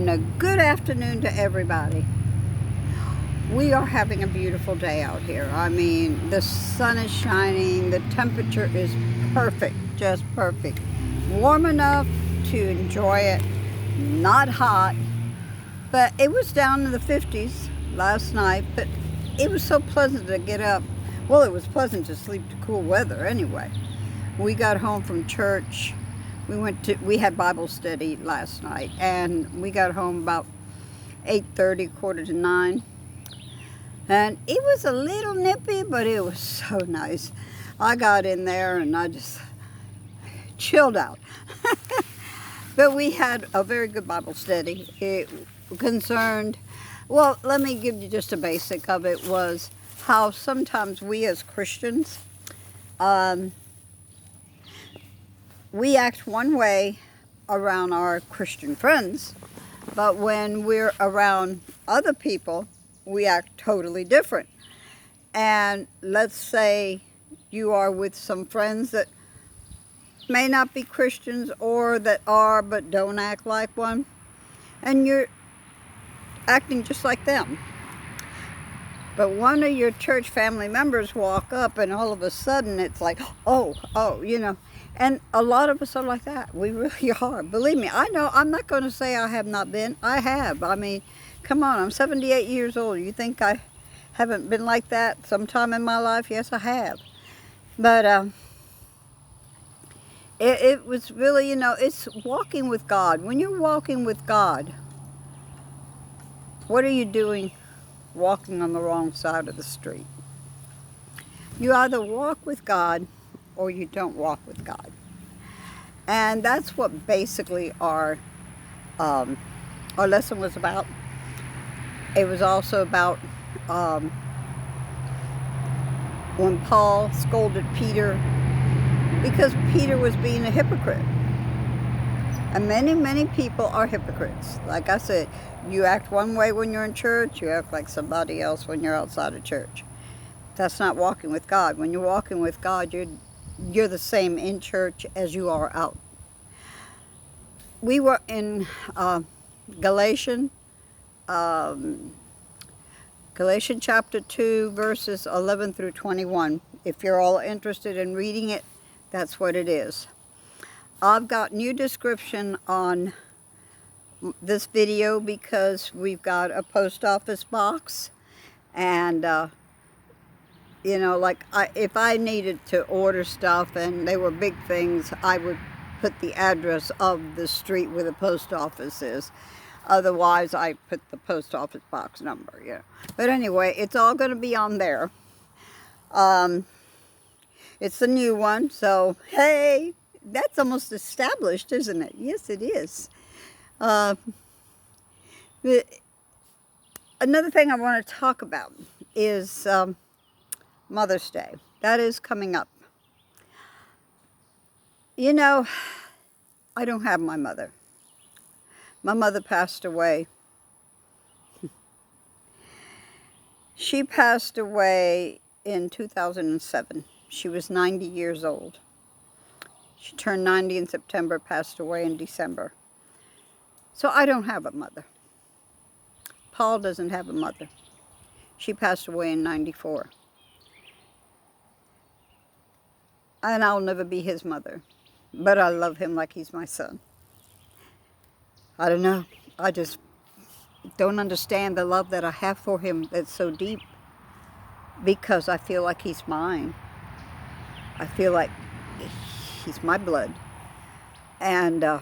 and a good afternoon to everybody. We are having a beautiful day out here. I mean, the sun is shining, the temperature is perfect, just perfect. Warm enough to enjoy it, not hot, but it was down in the 50s last night, but it was so pleasant to get up. Well, it was pleasant to sleep to cool weather anyway. We got home from church. We had Bible study last night, and we got home about 8:30, quarter to 9. And it was a little nippy, but it was so nice. I got in there and I just chilled out. But we had a very good Bible study. It concerned, well, let me give you just a basic of it, was how sometimes we as Christians, we act one way around our Christian friends, but when we're around other people, we act totally different. And let's say you are with some friends that may not be Christians, or that are but don't act like one, and you're acting just like them. But one of your church family members walk up and all of a sudden it's like, oh, and a lot of us are like that. We really are. Believe me, I know. I'm not going to say I have not been. I have. I mean, come on, I'm 78 years old. You think I haven't been like that sometime in my life? Yes, I have. But it was really, it's walking with God. When you're walking with God, what are you doing walking on the wrong side of the street? You either walk with God or you don't walk with God. And that's what basically our lesson was about. It was also about when Paul scolded Peter because Peter was being a hypocrite. And many, many people are hypocrites. Like I said, you act one way when you're in church, you act like somebody else when you're outside of church. That's not walking with God. When you're walking with God, you're the same in church as you are out. We were in Galatians chapter 2, verses 11 through 21. If you're all interested in reading it, that's what it is. I've got new description on this video because we've got a post office box, and if I needed to order stuff and they were big things, I would put the address of the street where the post office is. Otherwise, I put the post office box number, But anyway, it's all going to be on there. It's a new one, so hey, that's almost established, isn't it? Yes, it is. Another thing I want to talk about is Mother's Day. That is coming up. I don't have my mother. My mother passed away. She passed away in 2007. She was 90 years old. She turned 90 in September, passed away in December. So I don't have a mother. Paul doesn't have a mother. She passed away in 94. And I'll never be his mother. But I love him like he's my son. I don't know. I just don't understand the love that I have for him that's so deep. Because I feel like he's mine. I feel like he's my blood. And I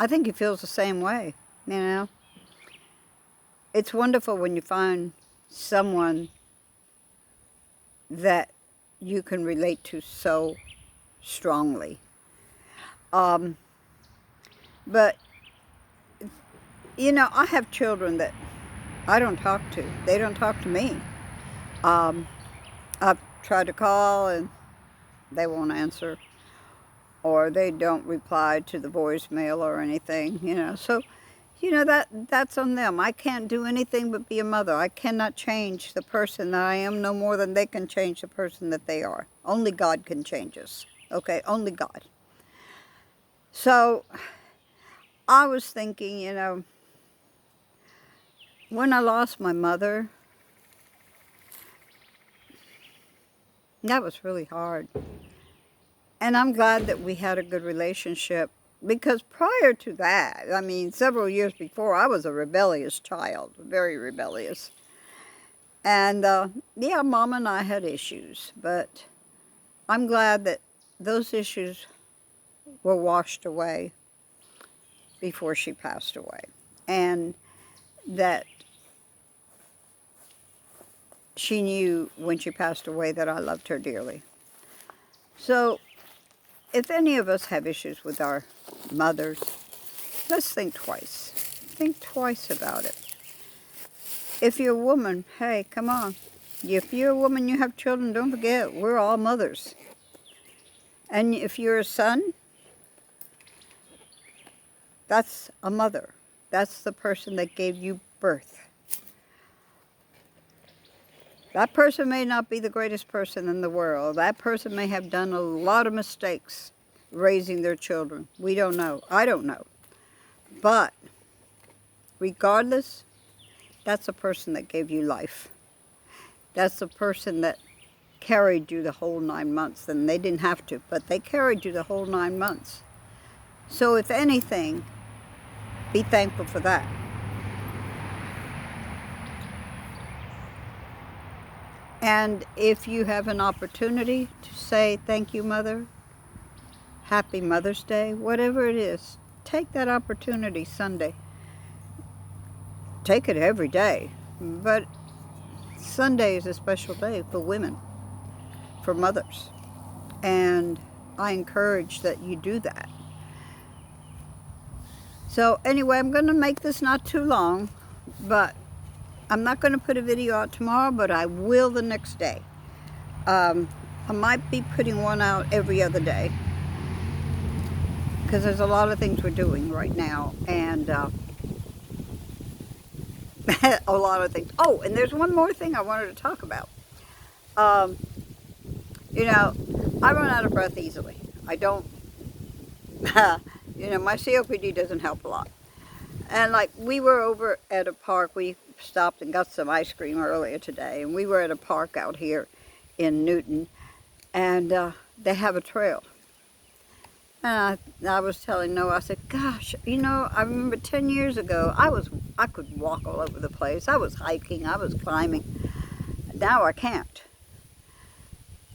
think he feels the same way, It's wonderful when you find someone that you can relate to so strongly. But, I have children that I don't talk to. They don't talk to me. I've tried to call and they won't answer, or they don't reply to the voicemail or anything, So, that's on them. I can't do anything but be a mother. I cannot change the person that I am no more than they can change the person that they are. Only God can change us. Okay, only God. So I was thinking, when I lost my mother, that was really hard. And I'm glad that we had a good relationship, because prior to that, I mean, several years before, I was a rebellious child, very rebellious. And yeah, Mom and I had issues, but I'm glad that those issues were washed away before she passed away. And that she knew when she passed away that I loved her dearly. So if any of us have issues with our mothers, let's think twice. Think twice about it. If you're a woman, hey, come on. If you're a woman, you have children, don't forget, we're all mothers. And if you're a son, that's a mother. That's the person that gave you birth. That person may not be the greatest person in the world. That person may have done a lot of mistakes raising their children. We don't know. I don't know. But regardless, that's the person that gave you life. That's the person that carried you the whole 9 months. And they didn't have to, but they carried you the whole 9 months. So if anything, be thankful for that. And if you have an opportunity to say, thank you, Mother, Happy Mother's Day, whatever it is, take that opportunity Sunday. Take it every day, but Sunday is a special day for women, for mothers. And I encourage that you do that. So anyway, I'm going to make this not too long, but I'm not going to put a video out tomorrow, but I will the next day. I might be putting one out every other day, because there's a lot of things we're doing right now, and a lot of things. Oh, and there's one more thing I wanted to talk about. You know, I run out of breath easily. I don't, my COPD doesn't help a lot. And like, we were over at a park, we stopped and got some ice cream earlier today, and we were at a park out here in Newton, and they have a trail. And I was telling Noah, I said, gosh, I remember 10 years ago, I could walk all over the place. I was hiking, I was climbing. Now I can't.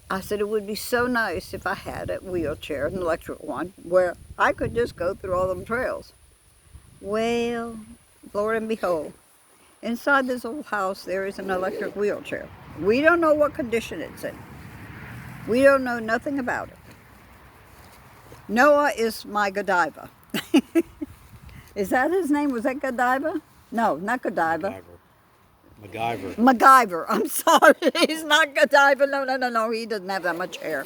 I said, it would be so nice if I had a wheelchair, an electric one, where I could just go through all them trails. Well, Lord and behold, inside this old house, there is an electric wheelchair. We don't know what condition it's in. We don't know nothing about it. Noah is my Godiva. Is that his name? Was that Godiva? No, not Godiva. MacGyver. I'm sorry. He's not Godiva. No. He doesn't have that much hair.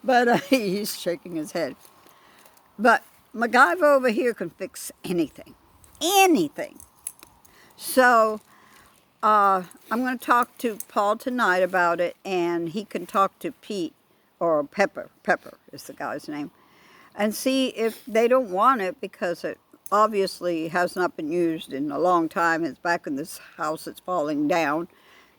But he's shaking his head. But MacGyver over here can fix anything. Anything. So I'm going to talk to Paul tonight about it, and he can talk to Pete, or Pepper is the guy's name, and see if they don't want it, because it obviously has not been used in a long time. It's back in this house that's falling down.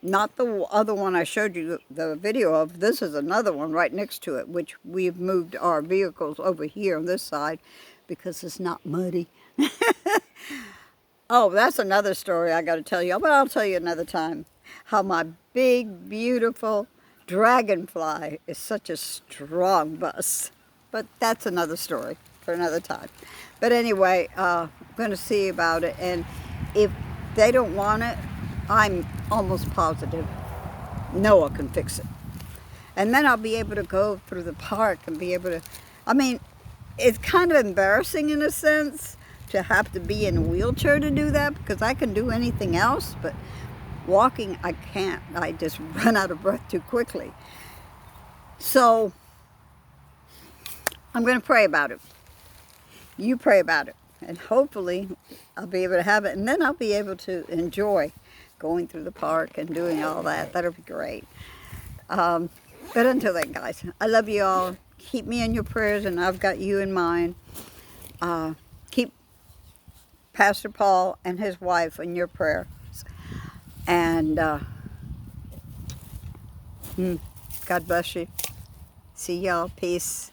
Not the other one I showed you the video of. This is another one right next to it, which we've moved our vehicles over here on this side because it's not muddy. Oh, that's another story I got to tell you, but I'll tell you another time. How my big, beautiful Dragonfly is such a strong bus. But that's another story for another time. But anyway, I'm going to see about it. And if they don't want it, I'm almost positive Noah can fix it. And then I'll be able to go through the park and be able to, it's kind of embarrassing in a sense to have to be in a wheelchair to do that, because I can do anything else, but walking, I can't. I just run out of breath too quickly. So I'm going to pray about it. You pray about it. And hopefully I'll be able to have it. And then I'll be able to enjoy going through the park and doing all that. That'll be great. But until then, guys, I love you all. Keep me in your prayers, and I've got you in mind. Keep Pastor Paul and his wife in your prayers. And God bless you. See y'all. Peace.